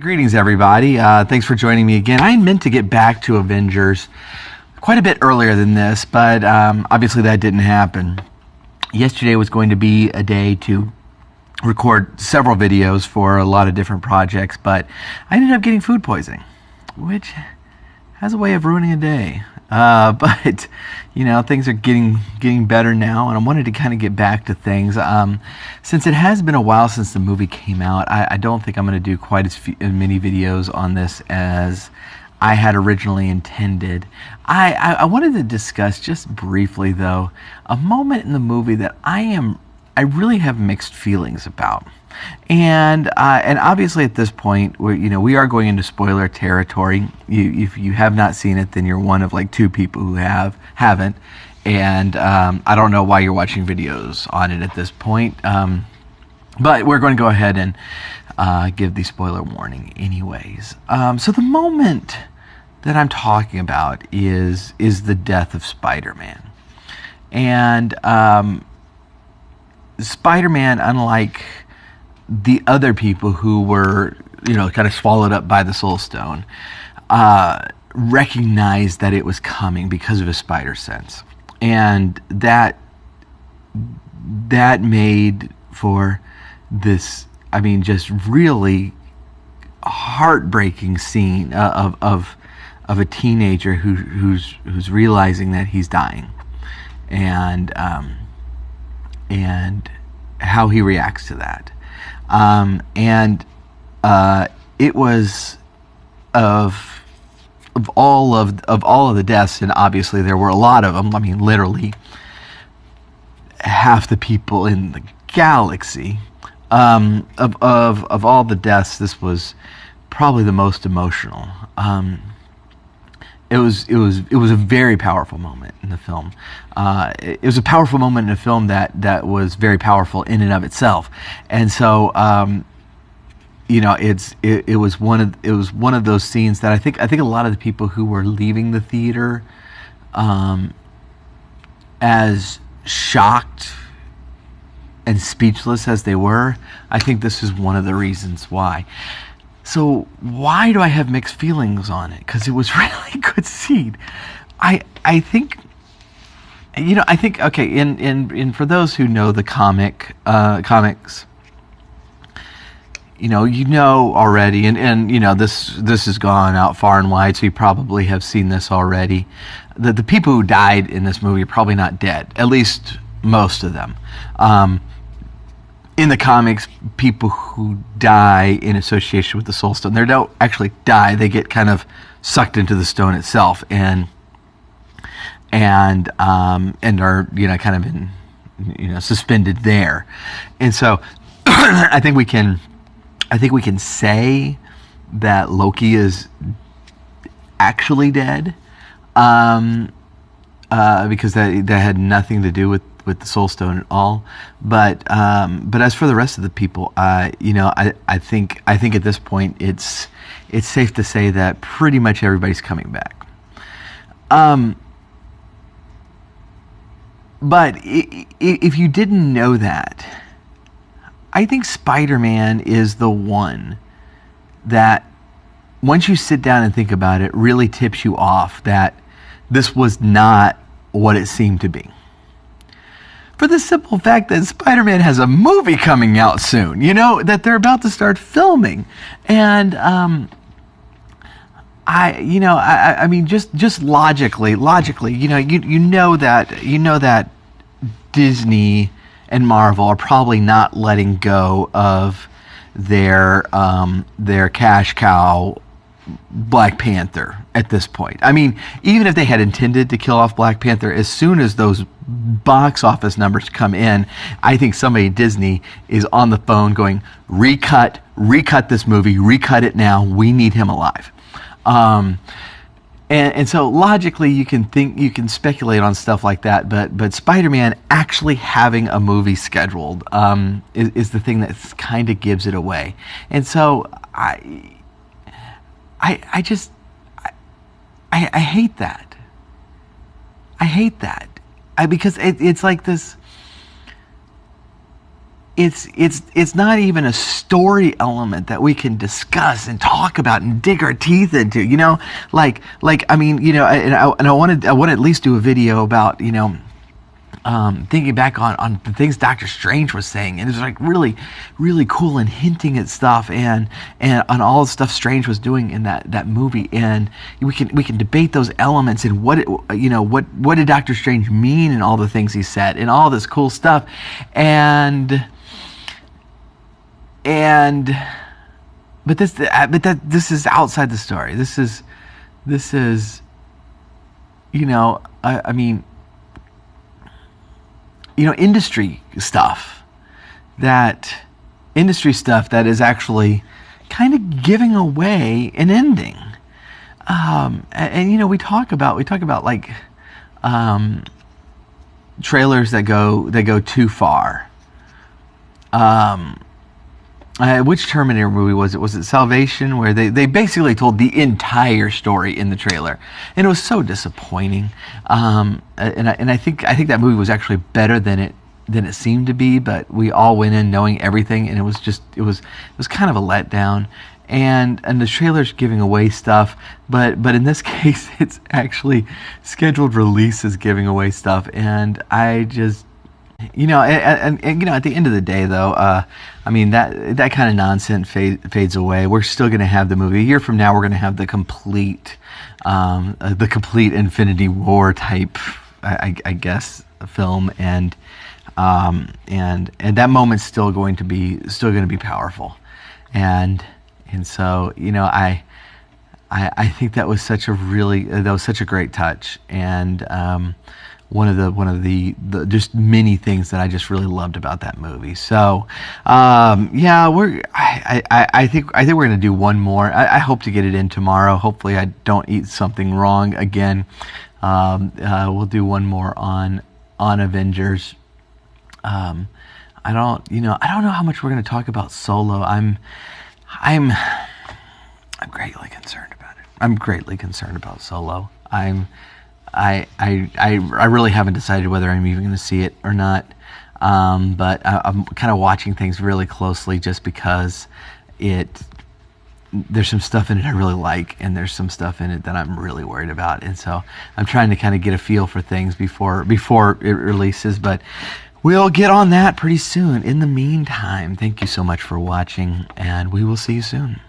Greetings, everybody. Thanks for joining me again. I meant to get back to Avengers quite a bit earlier than this, but obviously that didn't happen. Yesterday was going to be a day to record several videos for a lot of different projects, but I ended up getting food poisoning, which has a way of ruining a day. But things are getting better now, and I wanted to kind of get back to things. Since it has been a while since the movie came out, I don't think I'm going to do quite as many videos on this as I had originally intended. I wanted to discuss just briefly, though, a moment in the movie that I really have mixed feelings about. And obviously at this point, we are going into spoiler territory. If you have not seen it, then you're one of like two people who haven't. And I don't know why you're watching videos on it at this point. But we're going to go ahead and give the spoiler warning anyways. So the moment that I'm talking about is the death of Spider-Man. And Spider-Man, unlike the other people who were, kind of swallowed up by the Soul Stone, recognized that it was coming because of his spider sense. And that made for this, just really heartbreaking scene of a teenager who's realizing that he's dying, and how he reacts to that. It was of all of the deaths, and obviously there were a lot of them. Literally half the people in the galaxy. Of all the deaths, this was probably the most emotional. It was a very powerful moment in the film. It was a powerful moment in a film that was very powerful in and of itself. And so, it was one of those scenes that I think a lot of the people who were leaving the theater, as shocked and speechless as they were, I think this is one of the reasons why. So why do I have mixed feelings on it? Because it was really a good scene. I think okay. In for those who know the comics, already, and this has gone out far and wide, so you probably have seen this already. The people who died in this movie are probably not dead, at least most of them. In the comics, people who die in association with the Soul Stone, they don't actually die. They get kind of sucked into the stone itself, and are kind of in suspended there. And so, I think we can say that Loki is actually dead, because that had nothing to do with the Soul Stone at all. But as for the rest of the people, I think at this point it's safe to say that pretty much everybody's coming back. But if you didn't know that, I think Spider-Man is the one that, once you sit down and think about it, really tips you off that this was not what it seemed to be. For the simple fact that Spider-Man has a movie coming out soon, that they're about to start filming. And just logically, you know that Disney and Marvel are probably not letting go of their cash cow Black Panther at this point. Even if they had intended to kill off Black Panther, as soon as those box office numbers come in, I think somebody at Disney is on the phone going, recut this movie, recut it now, we need him alive. And so logically you can speculate on stuff like that, but Spider-Man actually having a movie scheduled is the thing that kind of gives it away. And so I hate that. I hate that. Because it's like this. it's not even a story element that we can discuss and talk about and dig our teeth into, you know, I mean, you know, and I want to at least do a video about, you know, thinking back on the things Doctor Strange was saying, and it was like really, really cool, and hinting at stuff and on all the stuff Strange was doing in that movie, and we can debate those elements and what did Doctor Strange mean and all the things he said and all this cool stuff, but this is outside the story. This is you know, I mean, you know, industry stuff that is actually kind of giving away an ending. And you know, we talk about like trailers that go too far. Which Terminator movie was it? Was it Salvation, where they basically told the entire story in the trailer, and it was so disappointing. And I think that movie was actually better than it seemed to be, but we all went in knowing everything, and it was kind of a letdown. And the trailer's giving away stuff, but in this case, it's actually scheduled releases giving away stuff, and I just. You know, and you know, at the end of the day, though, I mean, that kind of nonsense fades away. We're still going to have the movie. A year from now, we're going to have the complete Infinity War type, I guess, film, and that moment's still going to be powerful, and so, you know, I think that was such a great touch, and one of the just many things that I just really loved about that movie. So yeah, I think we're gonna do one more. I hope to get it in tomorrow. Hopefully I don't eat something wrong again. We'll do one more on Avengers. I don't know how much we're gonna talk about Solo. I'm greatly concerned about it. I'm greatly concerned about Solo. I really haven't decided whether I'm even going to see it or not, but I'm kind of watching things really closely just because there's some stuff in it I really like, and there's some stuff in it that I'm really worried about, and so I'm trying to kind of get a feel for things before it releases, but we'll get on that pretty soon. In the meantime, thank you so much for watching, and we will see you soon.